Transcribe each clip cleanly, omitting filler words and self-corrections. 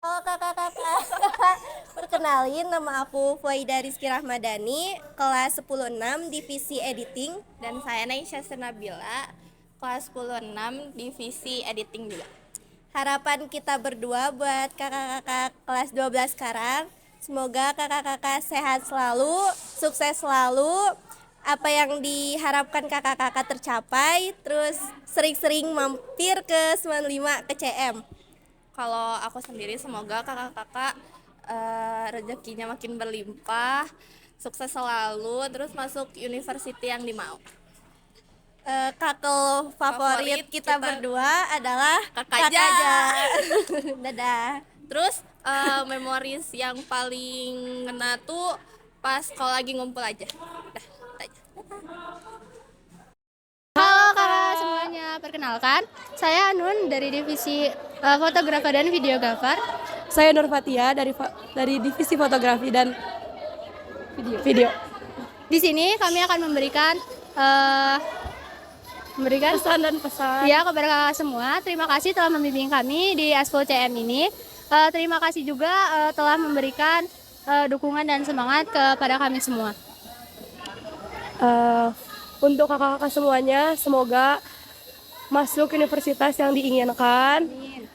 Halo kakak-kakak, perkenalin nama aku Fuaida Rizky Rahmadani, kelas 10-6 divisi editing. Dan saya Naisha Senabila, kelas 10-6 divisi editing juga. Harapan kita berdua buat kakak-kakak kelas 12 sekarang, semoga kakak-kakak sehat selalu, sukses selalu, apa yang diharapkan kakak-kakak tercapai, terus sering-sering mampir ke 95 ke CM. Kalau aku sendiri semoga kakak-kakak rezekinya makin berlimpah, sukses selalu, terus masuk university yang dimau. Kakel favorit kita berdua adalah Kakak Kak Aja. Ja. Dadah. Terus memoris yang paling ngena tuh pas kalau lagi ngumpul aja. Dah, itu aja. Halo kakak semuanya, perkenalkan saya Anun dari divisi fotografer dan videografer. Saya Nur Fatia dari divisi fotografi dan video. Di sini kami akan memberikan Pesan dan pesan. ya kepada kakak semua. Terima kasih telah membimbing kami di Aspol CM ini. Terima kasih juga telah memberikan dukungan dan semangat kepada kami semua. Untuk kakak-kakak semuanya, semoga masuk universitas yang diinginkan. Amin.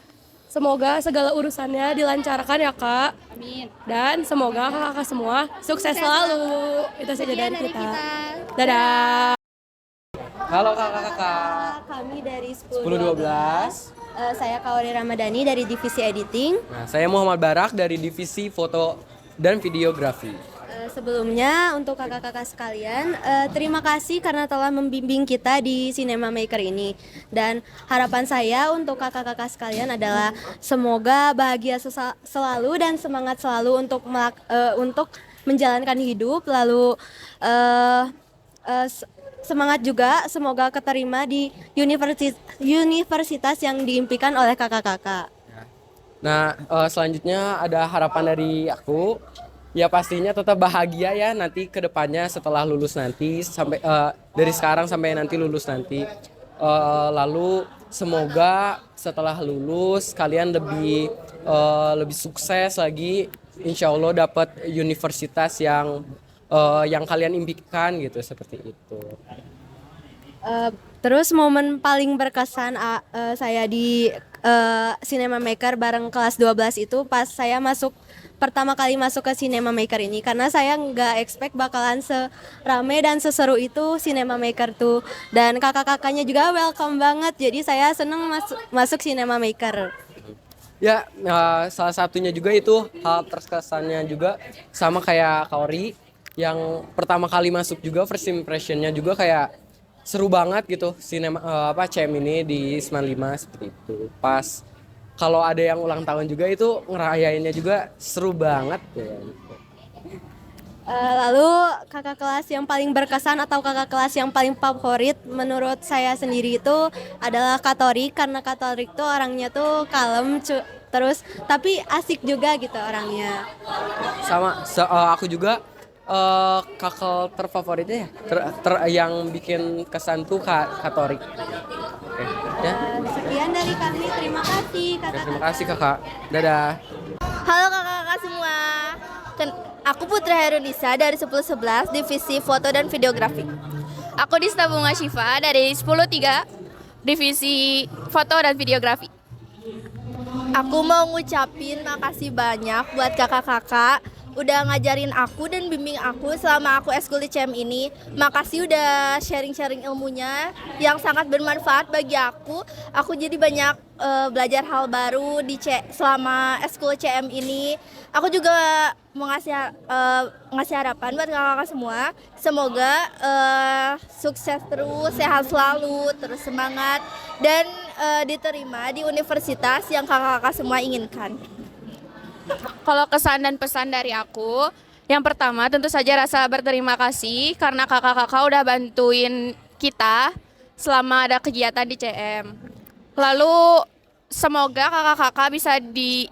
Semoga segala urusannya dilancarkan ya kak. Amin. Dan semoga kakak-kakak semua sukses selalu. Itu saja Sekian dari kita. kita. Dadah. Halo kakak-kakak Kami dari 10-12. Saya Kaori Ramadhani dari divisi editing. Nah, saya Muhammad Barak dari divisi foto dan videografi. Sebelumnya untuk kakak-kakak sekalian, terima kasih karena telah membimbing kita di Cinema Maker ini. Dan harapan saya untuk kakak-kakak sekalian adalah semoga bahagia selalu dan semangat selalu untuk menjalankan hidup. Lalu semangat juga, semoga keterima di universitas yang diimpikan oleh kakak-kakak. Nah, selanjutnya ada harapan dari aku. Ya pastinya tetap bahagia ya nanti ke depannya setelah lulus nanti sampai dari sekarang sampai nanti lulus nanti. Lalu semoga setelah lulus kalian lebih sukses lagi. Insya Allah dapat universitas yang kalian impikan gitu seperti itu. Terus momen paling berkesan saya di Cinema Maker bareng kelas 12 itu pas saya pertama kali masuk ke Cinema Maker ini, karena saya nggak expect bakalan serame dan seseru itu Cinema Maker tuh, dan kakak-kakaknya juga welcome banget, jadi saya seneng masuk Cinema Maker. Ya, salah satunya juga itu hal terkesannya juga sama kayak Kaori yang pertama kali masuk juga first impressionnya juga kayak seru banget gitu CM ini di 95 seperti itu. Pas kalau ada yang ulang tahun juga itu ngerayainnya juga seru banget ya. Lalu kakak kelas yang paling berkesan atau kakak kelas yang paling favorit menurut saya sendiri itu adalah Katori, karena Katori tuh orangnya tuh kalem, terus tapi asik juga gitu orangnya. Sama aku juga kakak terfavoritnya ya yang bikin kesan tuh Katori. Oke, ya. Sekian dari kami, terima kasih kakak. Terima kasih kakak. Dadah. Halo kakak-kakak semua. Aku Putra Herunisa dari 10-11 divisi foto dan videografi. Aku Dista Bunga Syifa dari 10-3 divisi foto dan videografi. Aku mau ngucapin makasih banyak buat kakak-kakak udah ngajarin aku dan bimbing aku selama aku eskul di CM ini. Makasih udah sharing-sharing ilmunya yang sangat bermanfaat bagi aku. Aku jadi banyak belajar hal baru selama eskul CM ini. Aku juga mau ngasih harapan buat kakak-kakak semua. Semoga sukses terus, sehat selalu, terus semangat, dan diterima di universitas yang kakak-kakak semua inginkan. Kalau kesan dan pesan dari aku, yang pertama tentu saja rasa berterima kasih karena kakak-kakak udah bantuin kita selama ada kegiatan di CM. Lalu semoga kakak-kakak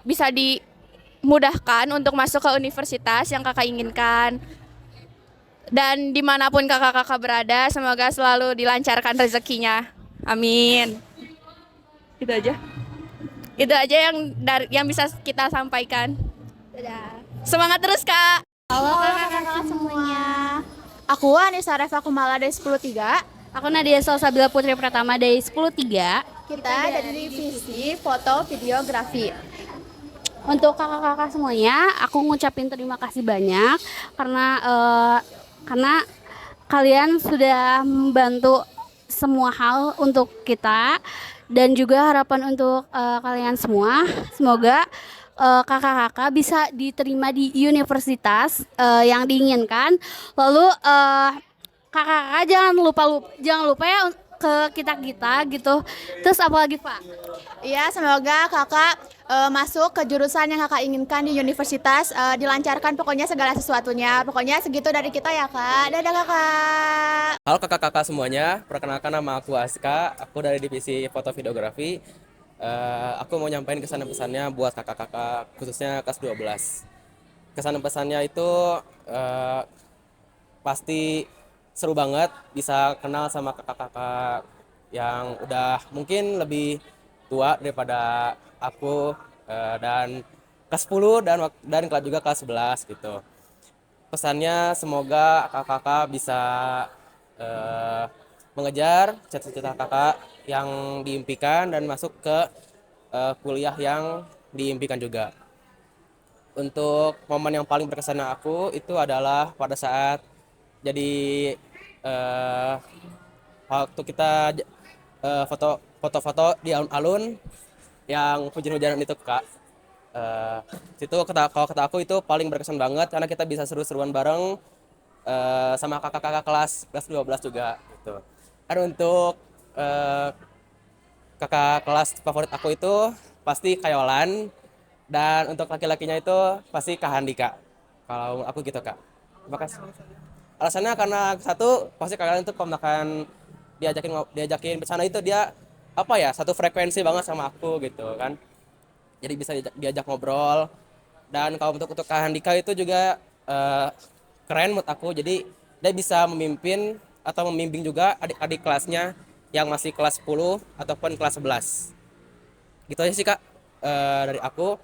bisa dimudahkan untuk masuk ke universitas yang kakak inginkan. Dan dimanapun kakak-kakak berada, semoga selalu dilancarkan rezekinya. Amin. Itu aja. Itu aja yang bisa kita sampaikan. Semangat terus, Kak. Halo kakak-kakak semuanya. Aku Anissa Reva Kumala dari 103. Aku Nadia Salsabila Putri Pratama dari 103. Kita dari divisi foto videografi. Untuk kakak-kakak semuanya, aku ngucapin terima kasih banyak karena kalian sudah membantu semua hal untuk kita dan juga harapan untuk kalian semua. Semoga kakak-kakak bisa diterima di universitas yang diinginkan. Lalu kakak-kakak jangan lupa ya ke kita gitu. Terus apa lagi, Pak? Iya, semoga kakak masuk ke jurusan yang kakak inginkan di universitas, dilancarkan pokoknya segala sesuatunya. Pokoknya segitu dari kita ya, Kak. Dadah, Kakak. Halo kakak-kakak semuanya, perkenalkan nama aku Aska, aku dari divisi foto videografi. Aku mau nyampein kesan dan pesannya buat kakak-kakak, khususnya kelas 12. Kesan dan pesannya itu pasti seru banget bisa kenal sama kakak-kakak yang udah mungkin lebih tua daripada aku, dan kelas 10 dan juga kelas 11 gitu. Pesannya semoga kakak-kakak bisa mengejar cita-cita kakak yang diimpikan dan masuk ke kuliah yang diimpikan juga. Untuk momen yang paling berkesan aku itu adalah pada saat jadi eh, waktu kita foto-foto di alun-alun yang hujan-hujanan itu, Kak. Eh, kalau kata aku itu paling berkesan banget karena kita bisa seru-seruan bareng sama kakak-kakak kelas 12 juga gitu. Dan untuk eh, kakak kelas favorit aku itu pasti Kayolan, dan untuk laki-lakinya itu pasti Kak Handika. Kalau aku gitu, Kak. Terima kasih. Alasannya karena satu pasti kalian itu kalau misalkan diajakin bersama itu dia apa ya, satu frekuensi banget sama aku gitu kan. Jadi bisa diajak ngobrol. Dan kalau untuk Kak Handika itu juga keren menurut aku. Jadi dia bisa memimpin atau membimbing juga adik-adik kelasnya yang masih kelas 10 ataupun kelas 11. Gitu aja sih, Kak, dari aku.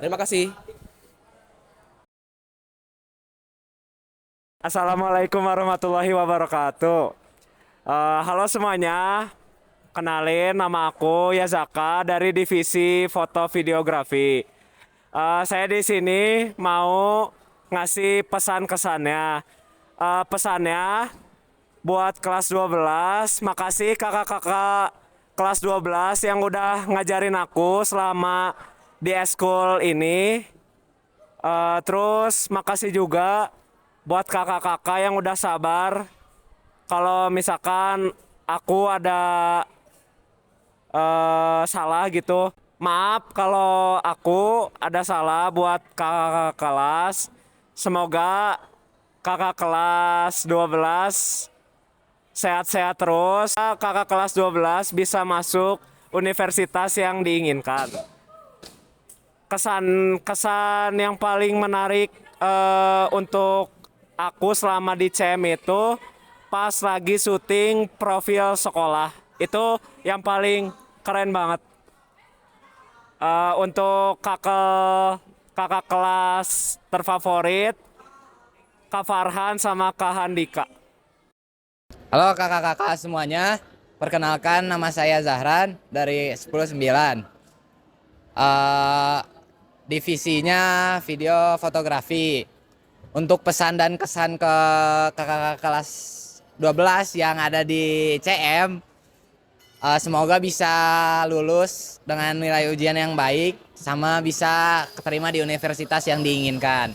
Terima kasih. Assalamualaikum warahmatullahi wabarakatuh. Halo semuanya, kenalin nama aku Yazaka dari divisi foto videografi. Saya di sini mau ngasih pesan kesannya. Pesannya buat kelas 12, makasih kakak-kakak kelas 12 yang udah ngajarin aku selama di eskul ini. Terus makasih juga buat kakak-kakak yang udah sabar. Kalau misalkan aku ada salah gitu, maaf kalau aku ada salah buat kakak kelas. Semoga kakak kelas 12 sehat-sehat terus. Kakak kelas 12 bisa masuk universitas yang diinginkan. Kesan yang paling menarik untuk aku selama di CM itu pas lagi syuting profil sekolah. Itu yang paling keren banget. Untuk kakak kelas terfavorit, Kak Farhan sama Kak Handika. Halo kakak-kakak semuanya, perkenalkan nama saya Zahran dari 109. Divisinya video fotografi. Untuk pesan dan kesan ke kakak-kakak kelas 12 yang ada di CM, semoga bisa lulus dengan nilai ujian yang baik sama bisa keterima di universitas yang diinginkan.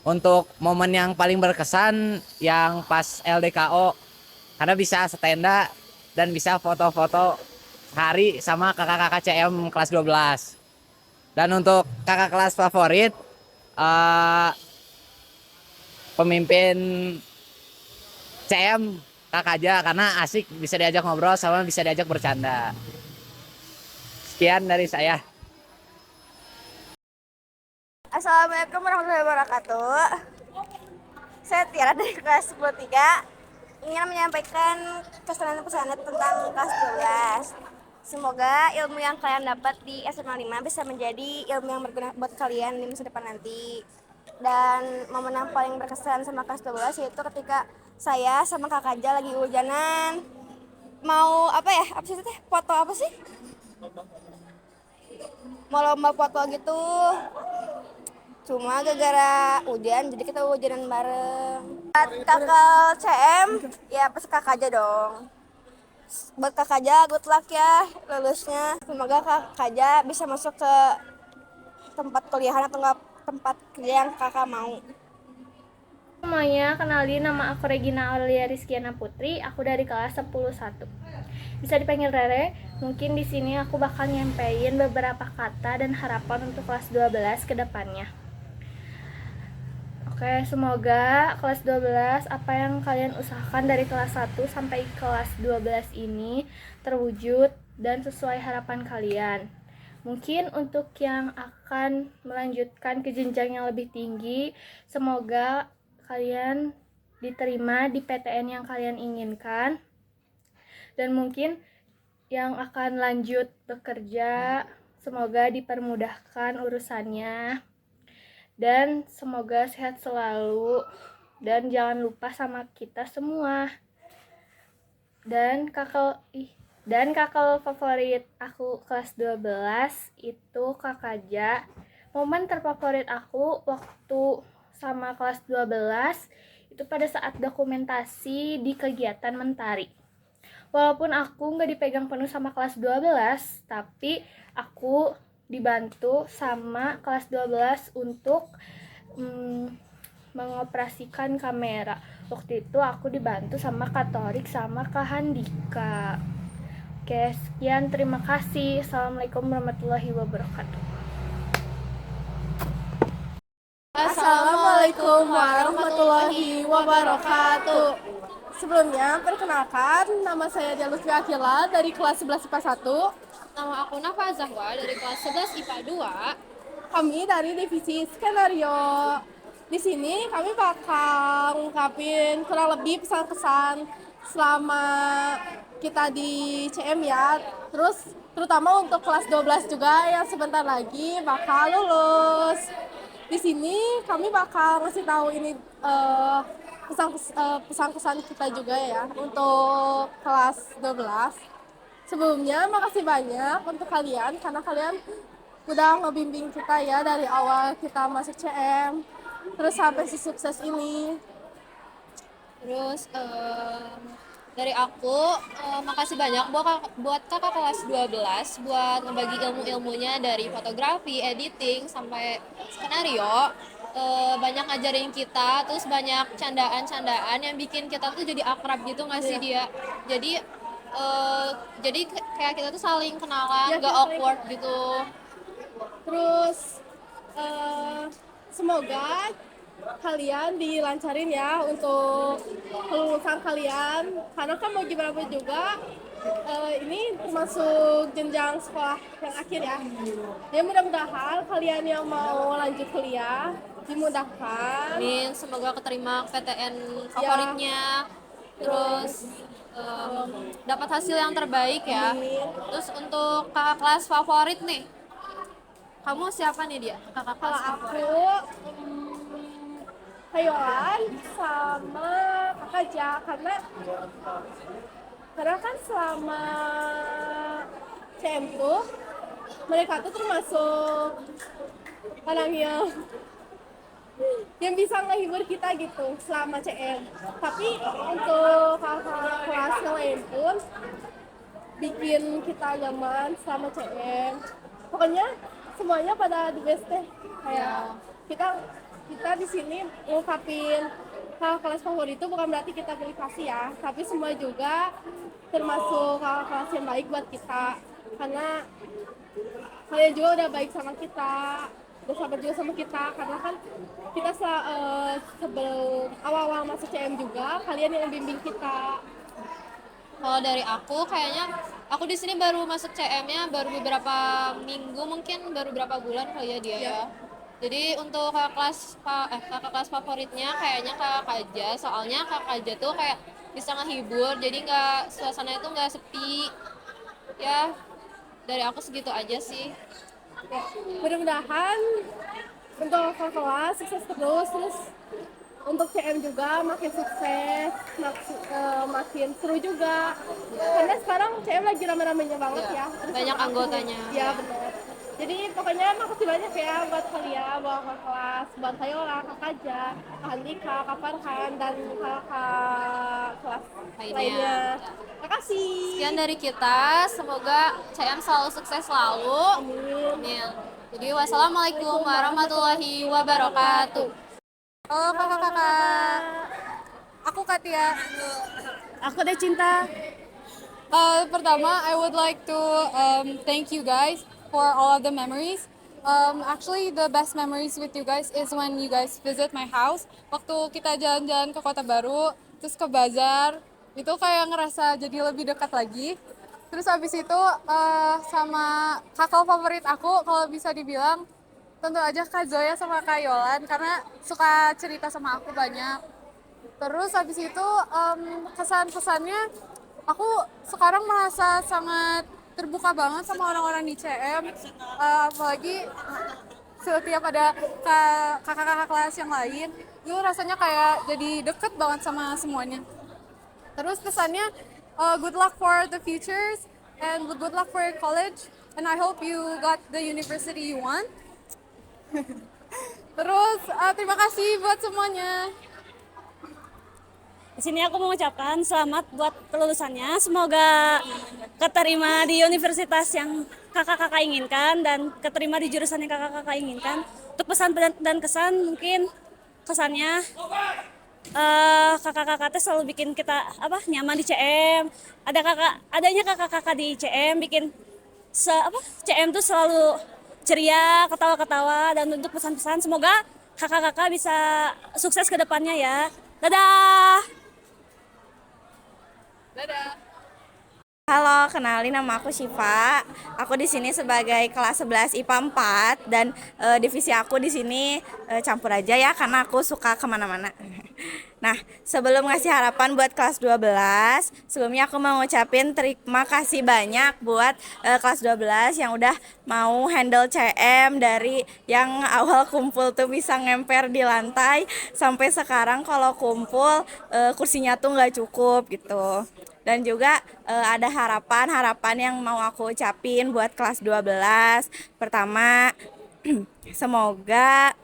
Untuk momen yang paling berkesan yang pas LDKO, karena bisa setenda dan bisa foto-foto hari sama kakak-kakak CM kelas 12. Dan untuk kakak kelas favorit, pemimpin CM Kak aja karena asik, bisa diajak ngobrol sama bisa diajak bercanda. Sekian dari saya. Assalamualaikum warahmatullahi wabarakatuh. Saya Tiara dari kelas 103. Ingin menyampaikan kesan dan pesan tentang kelas 12. Semoga ilmu yang kalian dapat di SMA 5 bisa menjadi ilmu yang berguna buat kalian di masa depan nanti. Dan momen yang paling berkesan sama kelas 12 yaitu ketika saya sama Kak Kaja lagi hujanan mau apa ya? Apa sih itu teh? Foto apa sih? Mau lomba foto gitu. Cuma gara-gara hujan jadi kita hujanan bareng. Kakak CM ya pas Kak Kaja dong. Buat Kak Kaja, good luck ya lulusnya. Semoga Kak Kaja bisa masuk ke tempat kuliahan atau enggak tempat kerja yang kakak mau. Semuanya, kenalin nama aku Regina Aurelia Rizkiana Putri, aku dari kelas 10-1. Bisa dipanggil Rere, mungkin di sini aku bakal nyampein beberapa kata dan harapan untuk kelas 12 ke depannya. Oke, semoga kelas 12 apa yang kalian usahakan dari kelas 1 sampai kelas 12 ini terwujud dan sesuai harapan kalian. Mungkin untuk yang akan melanjutkan ke jenjang yang lebih tinggi, semoga kalian diterima di PTN yang kalian inginkan. Dan mungkin yang akan lanjut bekerja, semoga dipermudahkan urusannya. Dan semoga sehat selalu. Dan jangan lupa sama kita semua. Dan kakak favorit aku kelas 12 itu Kak Kaja. Momen terfavorit aku waktu sama kelas 12 itu pada saat dokumentasi di kegiatan Mentari. Walaupun aku nggak dipegang penuh sama kelas 12, tapi aku dibantu sama kelas 12 untuk mengoperasikan kamera. Waktu itu aku dibantu sama Kak Torik sama Kak Handika. Oke, sekian, terima kasih. Assalamualaikum warahmatullahi wabarakatuh. Assalamualaikum warahmatullahi wabarakatuh. Sebelumnya, perkenalkan, nama saya Dia Lutfi Akila dari kelas 11 IPA 1. Nama aku Nafa Zahwa dari kelas 11 IPA 2. Kami dari divisi skenario. Di sini kami bakal ngungkapin kurang lebih pesan-pesan selama kita di CM ya. Terus terutama untuk kelas 12 juga yang sebentar lagi bakal lulus. Di sini kami bakal ngasih tahu ini pesan-pesan kita juga ya untuk kelas 12. Sebelumnya makasih banyak untuk kalian karena kalian udah ngebimbing kita ya dari awal kita masuk CM terus sampai sukses ini. Terus dari aku makasih banyak buat kakak kelas 12 buat ngebagi ilmu-ilmunya dari fotografi, editing sampai skenario. Banyak ngajarin kita, terus banyak candaan-candaan yang bikin kita tuh jadi akrab gitu nggak sih dia. Jadi kayak kita tuh saling kenalan, Ya, gak awkward gitu. Terus semoga kalian dilancarin ya untuk kelulusan kalian karena kan mau gimana pun juga ini termasuk jenjang sekolah yang akhir ya. Ya mudah-mudahan kalian yang mau lanjut kuliah dimudahkan. Amin, semoga keterima PTN favoritnya. Terus dapat hasil yang terbaik ya. Terus untuk kakak kelas favorit nih, kamu siapa nih dia? Kakak kelas Kalau favorit. aku Hayolan sama Kak Kaja karena kan selama CM tuh mereka tuh termasuk orang yang bisa ngehibur kita gitu selama CM. Tapi untuk kakak kelas yang lain pun bikin kita nyaman selama CM. Pokoknya semuanya pada the best deh. Kayak kita di sini ngungkapin kakak kelas favorit itu bukan berarti kita pilih kasih ya, tapi semua juga termasuk kakak kelas yang baik buat kita karena kalian juga udah baik sama kita, udah sabar juga sama kita karena kan kita sebelum awal-awal masuk CM juga kalian yang bimbing kita. Kalau dari aku kayaknya aku di sini baru masuk CM-nya baru beberapa minggu, mungkin baru beberapa bulan kali ya dia ya. Jadi untuk kakak kelas favoritnya kayaknya Kak Kaja, soalnya Kak Kaja tuh kayak bisa ngehibur, jadi suasananya tuh nggak sepi ya. Dari aku segitu aja sih. Ya, mudah-mudahan untuk kakak kelas sukses terus untuk CM juga makin sukses, makin seru juga. Karena sekarang CM lagi rame-ramenya banget ya. Banyak anggotanya. Ya benar. Jadi pokoknya makasih banyak ya buat kalian, buat kakak kelas, buat Kayola, Kak Kaja, Kak Andika, Kak Farhan, dan kakak kelas lainnya. Makasih. Sekian dari kita, semoga CM selalu sukses selalu. Amin. Jadi wassalamualaikum warahmatullahi wabarakatuh. Halo kakak-kakak. Aku Katia. Aku udah cinta. Pertama, I would like to thank you guys for all of the memories. Actually, the best memories with you guys is when you guys visit my house. Waktu kita jalan-jalan ke Kota Baru, terus ke bazar, itu kayak ngerasa jadi lebih dekat lagi. Terus habis itu sama kakak favorit aku, kalau bisa dibilang, tentu aja Kak Zoya sama Kak Yolan, karena suka cerita sama aku banyak. Terus habis itu kesan-kesannya, aku sekarang merasa sangat terbuka banget sama orang-orang di CM, apalagi setiap ada kakak-kakak kelas yang lain, itu rasanya kayak jadi deket banget sama semuanya. Terus pesannya, good luck for the futures and good luck for your college, and I hope you got the university you want. Terus terima kasih buat semuanya. Di sini aku mengucapkan selamat buat kelulusannya. Semoga keterima di universitas yang kakak-kakak inginkan dan keterima di jurusan yang kakak-kakak inginkan. Untuk pesan dan kesan, mungkin kesannya kakak-kakak teh selalu bikin kita nyaman di CM. Adanya kakak-kakak di CM bikin CM tuh selalu ceria, ketawa-ketawa. Dan untuk pesan-pesan, semoga kakak-kakak bisa sukses ke depannya ya. Dadah. Halo, kenalin nama aku Syifa. Aku di sini sebagai kelas 11 IPA 4 dan divisi aku di sini campur aja ya karena aku suka kemana-mana. Nah, sebelum ngasih harapan buat kelas 12, sebelumnya aku mau ngucapin terima kasih banyak buat kelas 12 yang udah mau handle CM dari yang awal kumpul tuh bisa ngemper di lantai sampai sekarang kalau kumpul kursinya tuh nggak cukup gitu. Dan juga ada harapan yang mau aku ucapin buat kelas 12. Pertama, semoga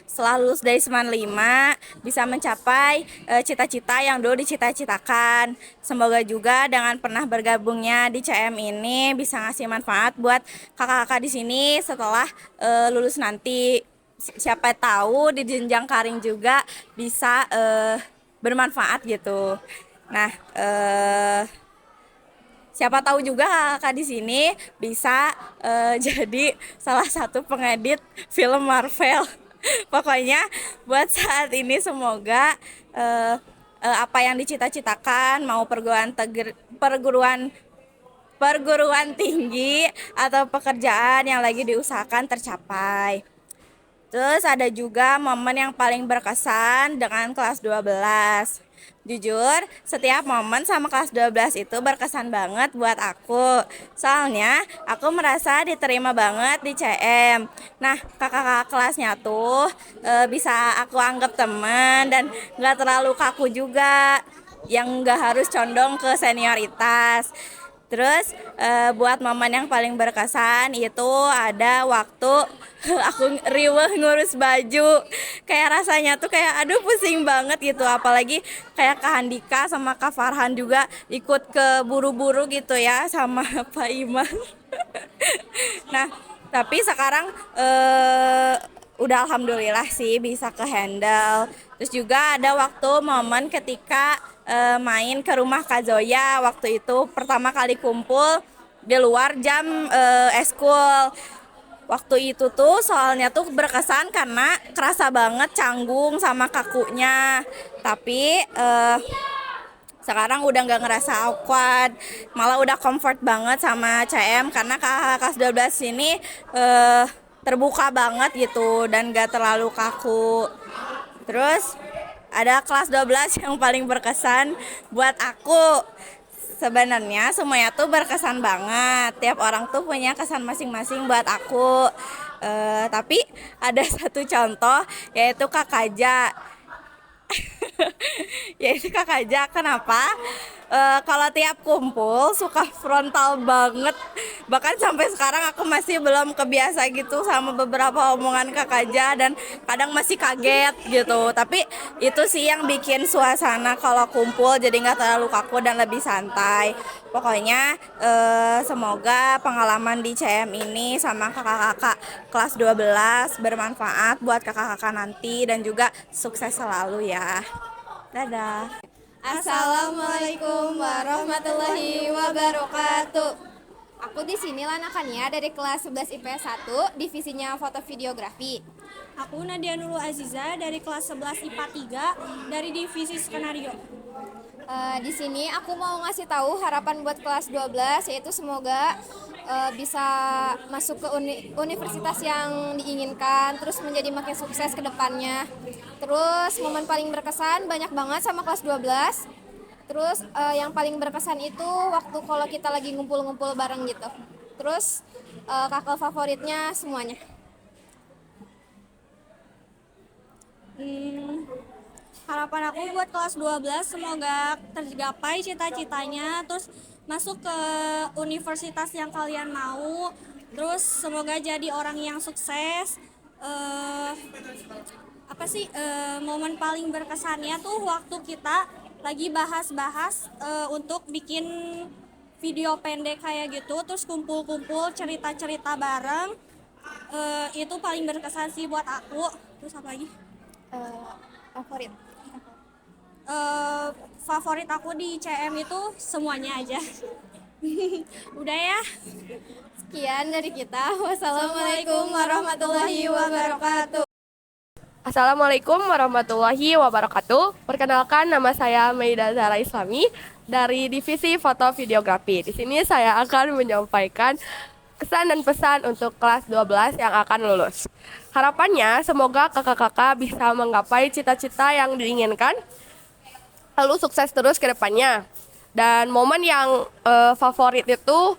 setelah lulus dari 95 bisa mencapai cita-cita yang dulu dicita-citakan. Semoga juga dengan pernah bergabungnya di CM ini bisa ngasih manfaat buat kakak-kakak di sini setelah lulus nanti. Siapa tahu di jenjang karir juga bisa bermanfaat gitu. Nah, siapa tahu juga kakak di sini bisa jadi salah satu pengedit film Marvel. Pokoknya buat saat ini semoga apa yang dicita-citakan, mau perguruan tinggi atau pekerjaan yang lagi diusahakan tercapai. Terus ada juga momen yang paling berkesan dengan kelas 12. Jujur, setiap momen sama kelas 12 itu berkesan banget buat aku. Soalnya aku merasa diterima banget di CM. Nah, kakak-kakak kelasnya tuh bisa aku anggap teman dan gak terlalu kaku juga, yang gak harus condong ke senioritas. Terus buat momen yang paling berkesan itu ada waktu aku riweh ngurus baju. Kayak rasanya tuh kayak aduh pusing banget gitu. Apalagi kayak Kak Handika sama Kak Farhan juga ikut ke buru-buru gitu ya sama Pak Iman. Nah, tapi sekarang udah alhamdulillah sih bisa ke handle. Terus juga ada waktu momen ketika main ke rumah Kak Zoya. Waktu itu pertama kali kumpul di luar jam eskul. Waktu itu tuh soalnya tuh berkesan karena kerasa banget canggung sama kakunya. Tapi sekarang udah nggak ngerasa awkward, malah udah comfort banget sama CM karena kakak kelas 12 ini terbuka banget gitu dan gak terlalu kaku. Terus ada kelas 12 yang paling berkesan buat aku. Sebenarnya semuanya tuh berkesan banget. Tiap orang tuh punya kesan masing-masing buat aku. Tapi ada satu contoh yaitu Kak Kaja. Yaitu Kak Kaja. Kenapa? Kalau tiap kumpul suka frontal banget. Bahkan sampai sekarang aku masih belum kebiasa gitu sama beberapa omongan Kak Kaja dan kadang masih kaget gitu. Tapi itu sih yang bikin suasana kalau kumpul jadi nggak terlalu kaku dan lebih santai. Pokoknya semoga pengalaman di CM ini sama kakak-kakak kelas 12 bermanfaat buat kakak-kakak nanti dan juga sukses selalu ya. Dadah. Assalamualaikum warahmatullahi wabarakatuh. Aku di sini Lanakania dari kelas 11 IPS 1, divisinya foto videografi. Aku Nadia Nurul Aziza dari kelas 11 IPA 3 dari divisi skenario. Di sini aku mau ngasih tahu harapan buat kelas 12, yaitu semoga bisa masuk ke universitas yang diinginkan, terus menjadi makin sukses ke depannya. Terus momen paling berkesan banyak banget sama kelas 12. Terus yang paling berkesan itu waktu kalau kita lagi ngumpul-ngumpul bareng gitu. Terus kakak favoritnya semuanya. Harapan aku buat kelas 12 semoga tergapai cita-citanya, terus masuk ke universitas yang kalian mau, terus semoga jadi orang yang sukses. Momen paling berkesannya tuh waktu kita lagi bahas-bahas untuk bikin video pendek kayak gitu, terus kumpul-kumpul cerita-cerita bareng. Itu paling berkesan sih buat aku. Terus apa lagi? Favorit. Favorit aku di CM itu semuanya aja. Udah ya. Sekian dari kita. Wassalamualaikum warahmatullahi wabarakatuh. Assalamualaikum warahmatullahi wabarakatuh. Perkenalkan, nama saya Meida Zahra Islami dari divisi foto videografi. Di sini saya akan menyampaikan kesan dan pesan untuk kelas 12 yang akan lulus. Harapannya semoga kakak-kakak bisa menggapai cita-cita yang diinginkan, lalu sukses terus ke depannya. Dan momen yang favorit itu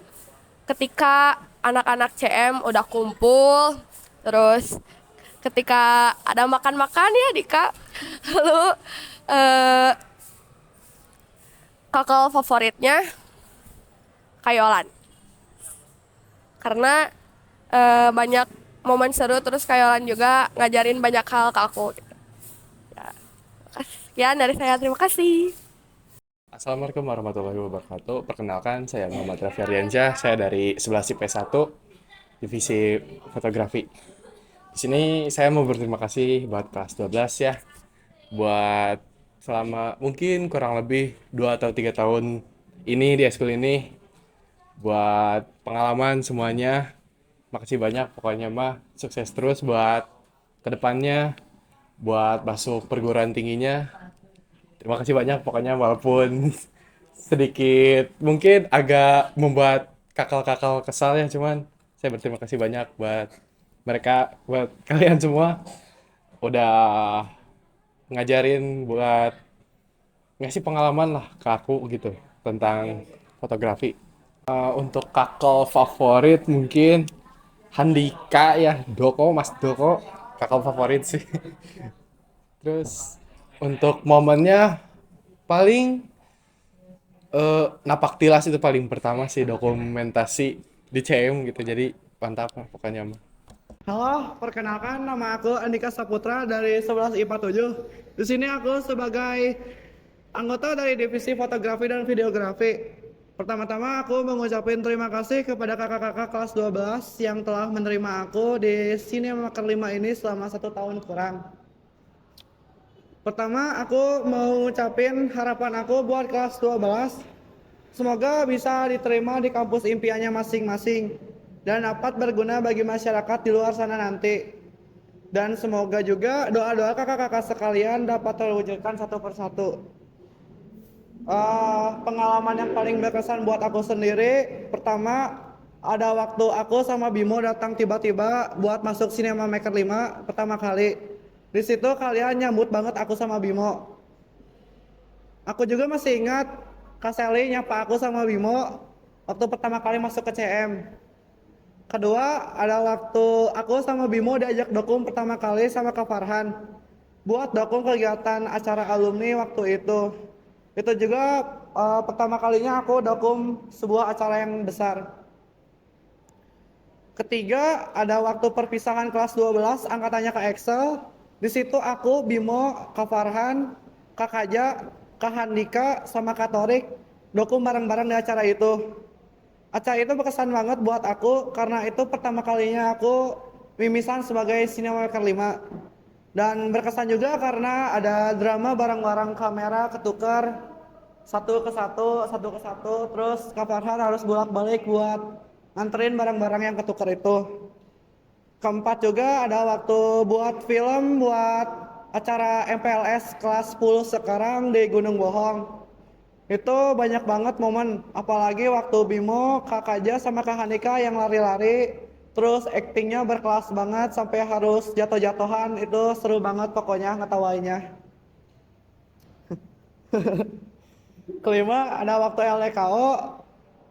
ketika anak-anak CM udah kumpul, terus ketika ada makan-makan ya Dika. Lalu kakak favoritnya Kayolan. Karena banyak momen seru, terus Kayolan juga ngajarin banyak hal ke aku. Ya, sekian dari saya, terima kasih. Assalamualaikum warahmatullahi wabarakatuh. Perkenalkan, saya Muhammad Raffi Ardiansyah. Saya dari 11 IPS 1, divisi fotografi. Di sini saya mau berterima kasih buat kelas 12 ya. Buat selama mungkin kurang lebih 2 atau 3 tahun ini di eskul ini. Buat pengalaman semuanya. Makasih banyak pokoknya mah. Sukses terus buat kedepannya. Buat masuk perguruan tingginya. Terima kasih banyak pokoknya, walaupun sedikit mungkin agak membuat kakal-kakal kesal ya, cuman saya berterima kasih banyak buat mereka, buat kalian semua udah ngajarin, buat ngasih pengalaman lah ke aku gitu tentang fotografi. Untuk kakal favorit mungkin Handika ya, Mas Doko, kakal favorit sih. Terus untuk momennya paling napak tilas itu paling pertama sih, dokumentasi di CM gitu, jadi mantap lah pokoknya mah. Halo, perkenalkan nama aku Andika Saputra dari 11 IPA 7. Di sini aku sebagai anggota dari divisi fotografi dan videografi. Pertama-tama aku mengucapkan terima kasih kepada kakak-kakak kelas 12 yang telah menerima aku di Cinemaker 5 ini selama 1 tahun kurang. Pertama, aku mau ngucapin harapan aku buat kelas 12. Semoga bisa diterima di kampus impiannya masing-masing dan dapat berguna bagi masyarakat di luar sana nanti. Dan semoga juga doa-doa kakak-kakak sekalian dapat terwujudkan satu persatu. Pengalaman yang paling berkesan buat aku sendiri, pertama ada waktu aku sama Bimo datang tiba-tiba buat masuk Cinemaker 5 pertama kali. Di situ kalian nyambut banget aku sama Bimo. Aku juga masih ingat Kak Sally nyapa aku sama Bimo waktu pertama kali masuk ke CM. Kedua, ada waktu aku sama Bimo diajak dokum pertama kali sama Kak Farhan buat dokum kegiatan acara alumni waktu itu. Itu juga pertama kalinya aku dokum sebuah acara yang besar. Ketiga, ada waktu perpisahan kelas 12 angkatannya Kak Excel. Di situ aku, Bimo, Kak Farhan, Kak Kaja, Kak Handika, sama Kak Torik dokum bareng-bareng di acara itu. Acara itu berkesan banget buat aku karena itu pertama kalinya aku mimisan sebagai Cinemaker 5. Dan berkesan juga karena ada drama bareng-bareng kamera ketukar satu ke satu, terus Kak Farhan harus bolak-balik buat nganterin barang-barang yang ketukar itu. Keempat juga ada waktu buat film buat acara MPLS kelas 10 sekarang di Gunung Bohong. Itu banyak banget momen, apalagi waktu Bimo, Kak Kaja sama Kak Hanika yang lari-lari, terus aktingnya berkelas banget sampai harus jatuh-jatuhan, itu seru banget pokoknya ngetawainnya. Kelima, ada waktu LDKO,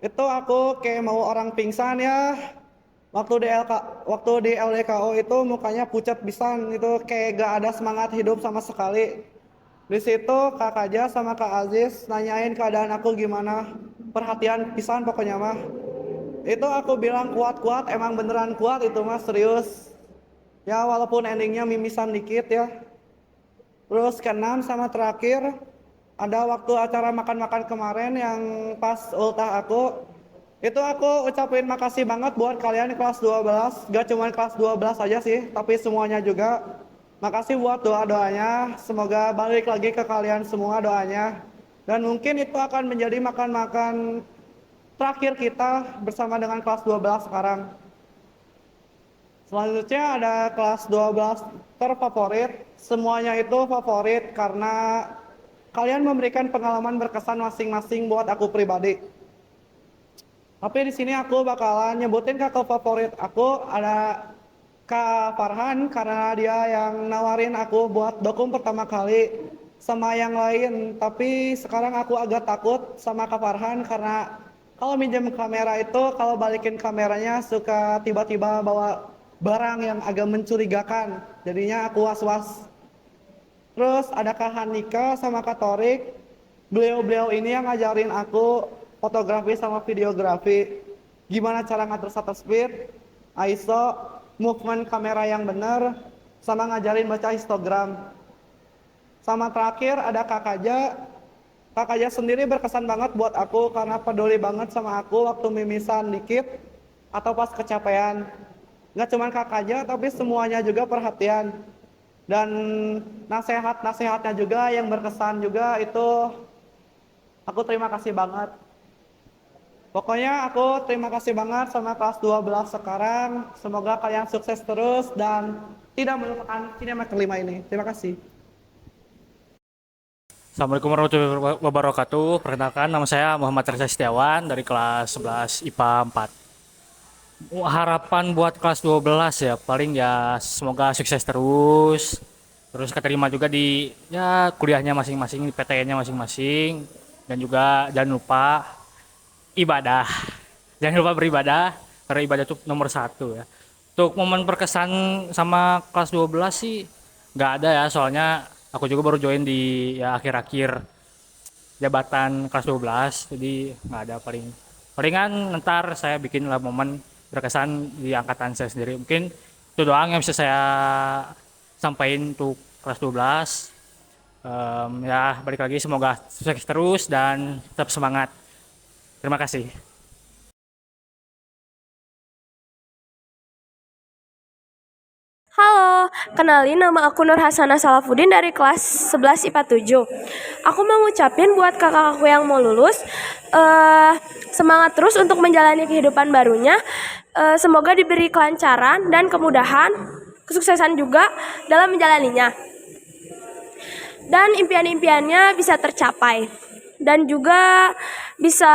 itu aku kayak mau orang pingsan ya. Waktu di LDKO itu mukanya pucat pisan, itu kayak gak ada semangat hidup sama sekali. Di situ Kak Kaja sama Kak Aziz nanyain keadaan aku gimana, perhatian pisan pokoknya mah. Itu aku bilang kuat-kuat, emang beneran kuat itu mah, serius. Ya walaupun endingnya mimisan dikit ya. Terus keenam sama terakhir, ada waktu acara makan-makan kemarin yang pas ultah aku. Itu aku ucapin makasih banget buat kalian kelas 12, gak cuma kelas 12 aja sih, tapi semuanya juga. Makasih buat doa-doanya, semoga balik lagi ke kalian semua doanya. Dan mungkin itu akan menjadi makan-makan terakhir kita bersama dengan kelas 12 sekarang. Selanjutnya ada kelas 12 terfavorit, semuanya itu favorit karena kalian memberikan pengalaman berkesan masing-masing buat aku pribadi. Tapi di sini aku bakalan nyebutin kakak favorit aku, ada Kak Farhan karena dia yang nawarin aku buat dokum pertama kali sama yang lain. Tapi sekarang aku agak takut sama Kak Farhan karena kalau minjem kamera itu, kalau balikin kameranya suka tiba-tiba bawa barang yang agak mencurigakan. Jadinya aku was-was. Terus ada Kak Hanika sama Kak Torik. Beliau-beliau ini yang ngajarin aku fotografi sama videografi. Gimana cara ngatur shutter speed, ISO, movement kamera yang benar, sama ngajarin baca histogram. Sama terakhir ada Kak Kaja. Kak Kaja sendiri berkesan banget buat aku karena peduli banget sama aku waktu mimisan dikit atau pas kecapean. Nggak cuma Kak Kaja, tapi semuanya juga perhatian. Dan nasihat-nasihatnya juga yang berkesan juga itu aku terima kasih banget. Pokoknya aku terima kasih banget sama kelas 12 sekarang. Semoga kalian sukses terus dan tidak melupakan Cinemaker 5 ini. Terima kasih. Assalamualaikum warahmatullahi wabarakatuh. Perkenalkan, nama saya Muhammad Reza Setiawan dari kelas 11 IPA 4. Harapan buat kelas 12 ya, paling ya semoga sukses terus. Terus keterima juga di ya kuliahnya masing-masing, di PTN-nya masing-masing. Dan juga jangan lupa ibadah. Jangan lupa beribadah, karena ibadah itu nomor 1 ya. Untuk momen berkesan sama kelas 12 sih nggak ada ya, soalnya aku juga baru join di ya akhir-akhir jabatan kelas 12, jadi nggak ada. Palingan ntar saya bikin lah momen berkesan di angkatan saya sendiri. Mungkin itu doang yang bisa saya sampaikan untuk kelas 12. Ya balik lagi, semoga sukses terus dan tetap semangat. Terima kasih. Halo, kenalin nama aku Nur Hasanah Salafuddin dari kelas 11 IPA 7. Aku mau ngucapin buat kakak-kakakku yang mau lulus, semangat terus untuk menjalani kehidupan barunya. Semoga diberi kelancaran dan kemudahan, kesuksesan juga dalam menjalaninya. Dan impian-impiannya bisa tercapai. Dan juga bisa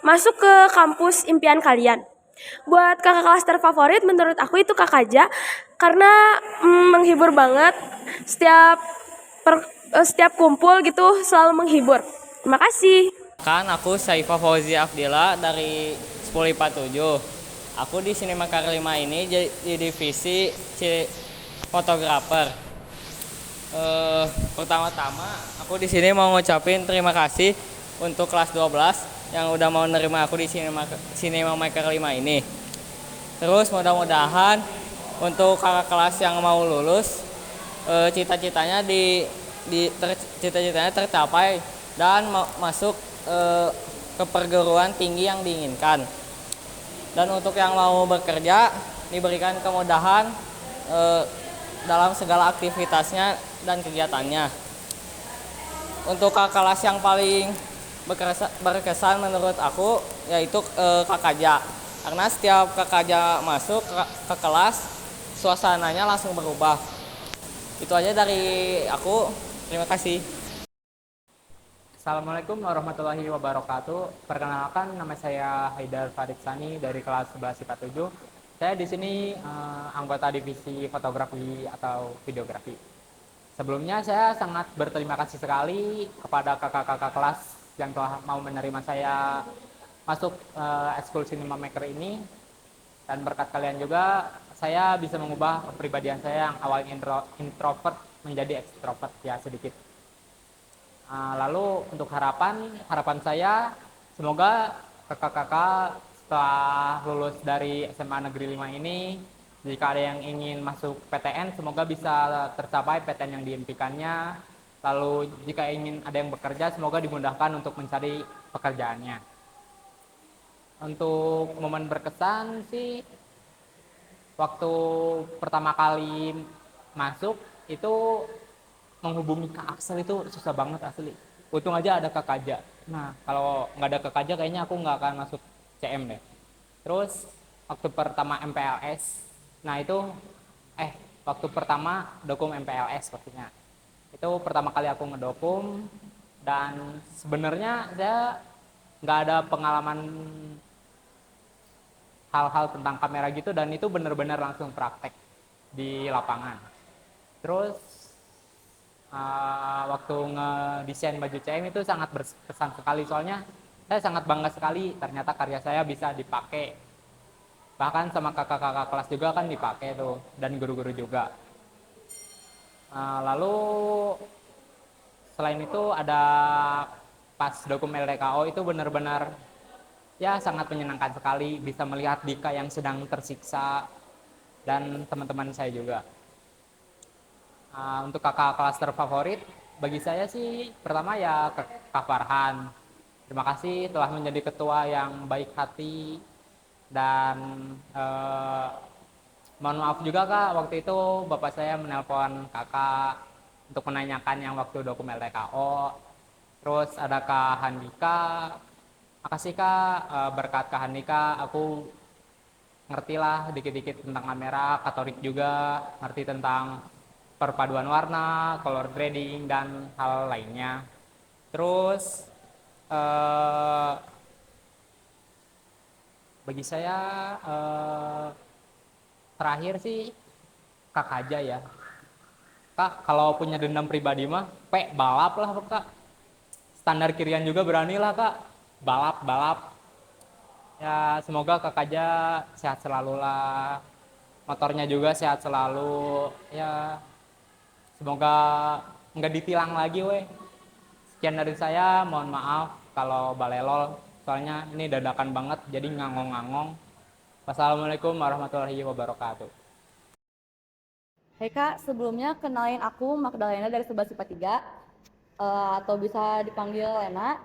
masuk ke kampus impian kalian. Buat kakak kelas terfavorit menurut aku itu Kak Kaja, karena menghibur banget, setiap kumpul gitu selalu menghibur. Terima kasih. Kan aku Saifa Fauzi Afdila dari 10 IPA 7. Aku di Sinemekar 5 ini di divisi fotografer. Pertama-tama aku di sini mau ngucapin terima kasih untuk kelas 12 yang udah mau nerima aku di Sinemekar 5 ini. Terus mudah-mudahan untuk kakak kelas yang mau lulus cita-citanya cita-citanya tercapai dan masuk ke perguruan tinggi yang diinginkan. Dan untuk yang mau bekerja diberikan kemudahan dalam segala aktivitasnya dan kegiatannya. Untuk kakak kelas yang paling berkesan menurut aku yaitu Kak Kaja. Karena setiap Kak Kaja masuk ke kelas, suasananya langsung berubah. Itu aja dari aku. Terima kasih. Assalamualaikum warahmatullahi wabarakatuh. Perkenalkan, nama saya Haidar Farid Sani dari kelas 11 IPA 7. Saya di sini anggota divisi fotografi atau videografi. Sebelumnya saya sangat berterima kasih sekali kepada kakak-kakak kelas yang telah mau menerima saya masuk ekskul Cinema Maker ini. Dan berkat kalian juga saya bisa mengubah kepribadian saya yang awalnya introvert menjadi ekstrovert ya sedikit. Lalu untuk harapan saya semoga kakak-kakak setelah lulus dari SMA Negeri 5 ini, jika ada yang ingin masuk PTN semoga bisa tercapai PTN yang diimpikannya. Lalu jika ingin ada yang bekerja semoga dimudahkan untuk mencari pekerjaannya. Untuk momen berkesan sih waktu pertama kali masuk itu menghubungi Kak Axel itu susah banget asli. Untung aja ada Kak Kaja. Nah, kalau nggak ada Kak Kaja kayaknya aku nggak akan masuk CM deh. Terus waktu pertama MPLS, nah itu waktu pertama dokum MPLS pastinya. Itu pertama kali aku ngedokum dan sebenarnya saya nggak ada pengalaman hal-hal tentang kamera gitu dan itu benar-benar langsung praktek di lapangan. Terus waktu ngedesain baju CM itu sangat berkesan sekali soalnya saya sangat bangga sekali ternyata karya saya bisa dipakai bahkan sama kakak-kakak kelas juga kan dipakai tuh dan guru-guru juga. Lalu selain itu ada pas dokum LDKO itu benar-benar ya sangat menyenangkan sekali bisa melihat Dika yang sedang tersiksa dan teman-teman saya juga. Untuk kakak kelas terfavorit bagi saya sih pertama ya Kak Farhan. Terima kasih telah menjadi ketua yang baik hati dan mohon maaf juga Kak waktu itu bapak saya menelpon kakak untuk menanyakan yang waktu dokum LTKO. Terus ada Kak Handika. Makasih Kak berkat Kak Handika aku ngertilah dikit-dikit tentang kamera, Katorik juga ngerti tentang perpaduan warna, color grading, dan hal lainnya. Terus bagi saya terakhir sih Kak Kaja ya. Kak kalau punya dendam pribadi mah balap lah Kak. Standar kirian juga beranilah Kak. Balap. Ya semoga Kak Kaja sehat selalu lah. Motornya juga sehat selalu. Ya semoga nggak ditilang lagi weh. Sekian dari saya, mohon maaf kalau balelol, soalnya ini dadakan banget, jadi ngangong-ngangong. Wassalamualaikum warahmatullahi wabarakatuh. Hai Kak, sebelumnya kenalin aku Magdalena dari 11 IPA 3, atau bisa dipanggil Lena.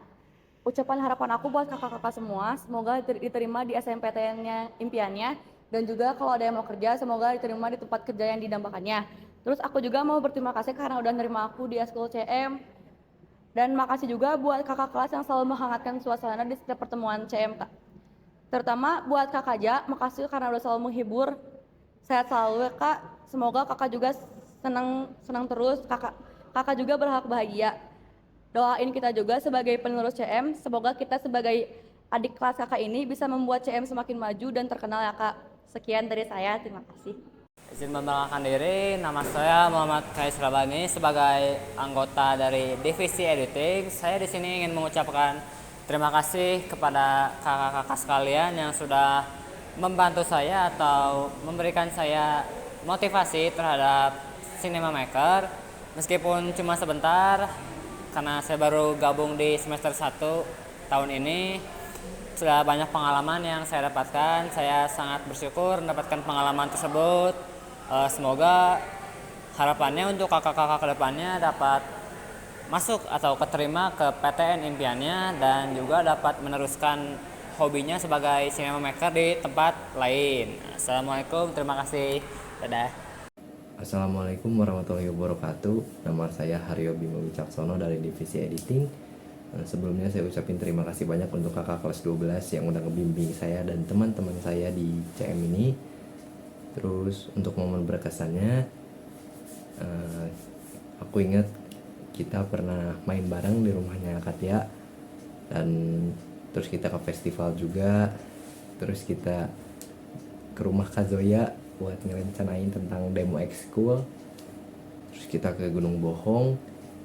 Ucapan harapan aku buat kakak-kakak semua, semoga diterima di SNMPTN-nya impiannya, dan juga kalau ada yang mau kerja, semoga diterima di tempat kerja yang didambakannya. Terus aku juga mau berterima kasih karena udah nerima aku di Eskul CM. Dan makasih juga buat kakak kelas yang selalu menghangatkan suasana di setiap pertemuan CM. Terutama buat Kak Kaja, makasih karena udah selalu menghibur. Sehat selalu ya Kak. Semoga kakak juga senang terus. Kakak juga berhak bahagia. Doain kita juga sebagai penerus CM, semoga kita sebagai adik kelas kakak ini bisa membuat CM semakin maju dan terkenal ya Kak. Sekian dari saya, terima kasih. Izin memperkenalkan diri, nama saya Muhammad Kais Rabani sebagai anggota dari Divisi Editing. Saya di sini ingin mengucapkan Terima kasih kepada kakak-kakak sekalian yang sudah membantu saya atau memberikan saya motivasi terhadap Cinema Maker. Meskipun cuma sebentar, karena saya baru gabung di semester 1 tahun ini, sudah banyak pengalaman yang saya dapatkan. Saya sangat bersyukur mendapatkan pengalaman tersebut. Semoga harapannya untuk kakak-kakak kedepannya dapat masuk atau keterima ke PTN impiannya dan juga dapat meneruskan hobinya sebagai cinema maker di tempat lain. Assalamualaikum, terima kasih. Dadah. Assalamualaikum warahmatullahi wabarakatuh. Nama saya Haryo Bima Wicaksono dari divisi editing. Sebelumnya saya ucapin terima kasih banyak untuk kakak kelas 12 yang udah ngebimbing saya dan teman-teman saya di CM ini. Terus untuk momen berkesannya, aku ingat kita pernah main bareng di rumahnya Katia, dan terus kita ke festival juga, terus kita ke rumah Kak Zoya buat ngerencanain tentang demo ekskul, terus kita ke Gunung Bohong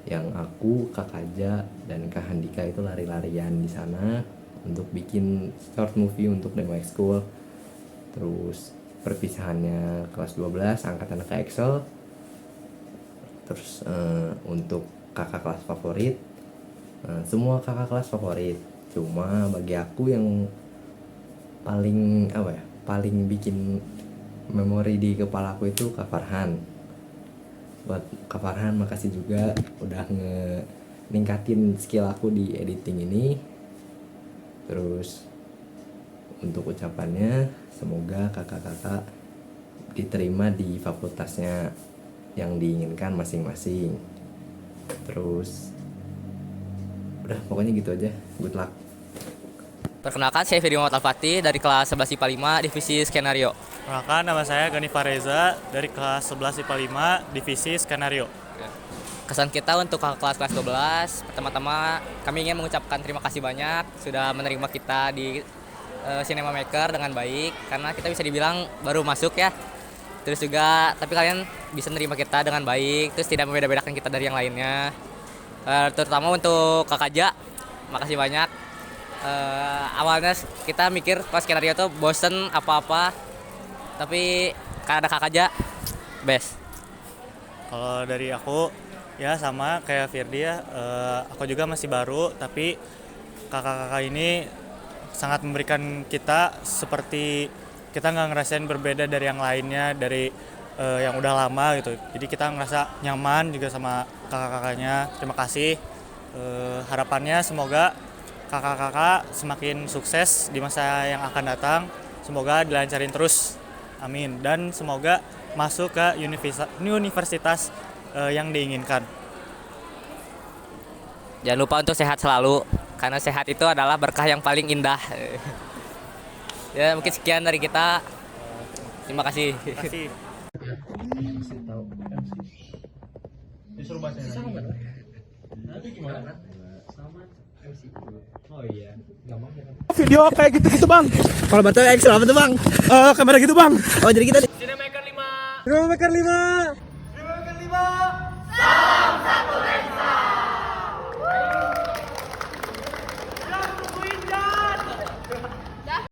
yang aku, Kak Kaja, dan Kak Handika itu lari-larian di sana untuk bikin short movie untuk demo ekskul. Terus perpisahannya kelas 12 angkatan ke Excel. Terus untuk kakak kelas favorit, semua kakak kelas favorit, cuma bagi aku yang paling paling bikin memori di kepala aku itu Kak Farhan. Buat Kak Farhan makasih juga udah ningkatin skill aku di editing ini. Terus untuk ucapannya, semoga kakak-kakak diterima di fakultasnya yang diinginkan masing-masing. Terus udah, pokoknya gitu aja. Good luck. Perkenalkan, saya Firdy Muhammad Al-Fatih dari kelas 11 IPA 5 divisi skenario. Perkenalkan, nama saya Gani Fareza dari kelas 11 IPA 5 divisi skenario. Kesan kita untuk kelas 12, pertama-tama kami ingin mengucapkan terima kasih banyak sudah menerima kita di Cinema Maker dengan baik, karena kita bisa dibilang baru masuk ya. Terus juga, tapi kalian bisa menerima kita dengan baik, terus tidak membeda-bedakan kita dari yang lainnya. Terutama untuk Kak Kaja, makasih banyak. Awalnya kita mikir pas skenario tuh bosen apa-apa, tapi karena ada Kak Kaja, best. Kalau dari aku, ya sama kayak Firdy ya, aku juga masih baru, tapi kakak-kakak ini sangat memberikan kita seperti kita nggak ngerasain berbeda dari yang lainnya, dari yang udah lama gitu. Jadi kita ngerasa nyaman juga sama kakak-kakaknya. Terima kasih. Harapannya semoga kakak-kakak semakin sukses di masa yang akan datang. Semoga dilancarin terus. Amin. Dan semoga masuk ke universitas yang diinginkan. Jangan lupa untuk sehat selalu, karena sehat itu adalah berkah yang paling indah. Ya, mungkin sekian dari kita. Terima kasih. Terima kasih. Video kayak gitu-gitu bang. Kalau betul Excel apa tuh bang? Kamera gitu bang. Oh jadi kita Cinemaker 5. Cinemaker 5. Cinemaker 5. Salam satu lensa.